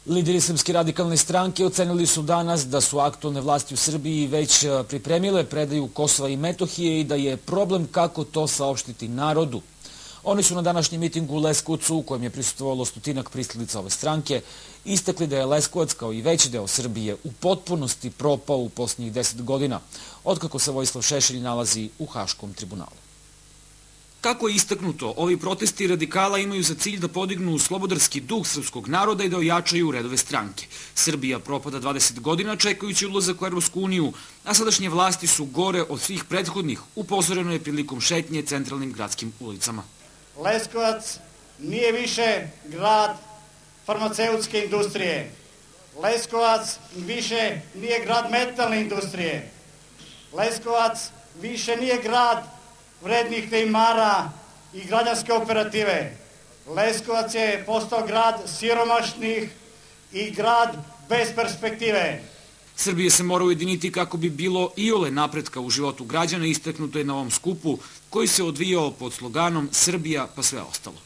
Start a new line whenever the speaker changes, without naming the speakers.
Lideri Srpske radikalne stranke ocenili su danas da su aktualne vlasti u Srbiji već pripremile predaju Kosova i Metohije i da je problem kako to saopštiti narodu. Oni su na današnjem mitingu u Leskovcu, u kojem je prisustvovalo stotinak pristalica ove stranke, istakli da je Leskovac kao i veći deo Srbije u potpunosti propao u posljednjih 10 godina, otkako se Vojislav Šešelj nalazi u Haškom tribunalu. Kako je istaknuto, ovi protesti radikala imaju za cilj da podignu slobodarski duh srpskog naroda i da ojačaju redove stranke. Srbija propada 20 godina čekajući ulazak u Evropsku uniju, a sadašnje vlasti su gore od svih prethodnih, upozoreno je prilikom šetnje centralnim gradskim ulicama.
Leskovac nije više grad farmaceutske industrije. Leskovac više nije grad metalne industrije. Leskovac više nije grad vrednih neimara i građanske operative. Leskovac je postao grad siromašnih i grad bez perspektive.
Srbija se mora ujediniti kako bi bilo iole napretka u životu građana, istaknuto je na ovom skupu koji se odvijao pod sloganom Srbija pa sve ostalo.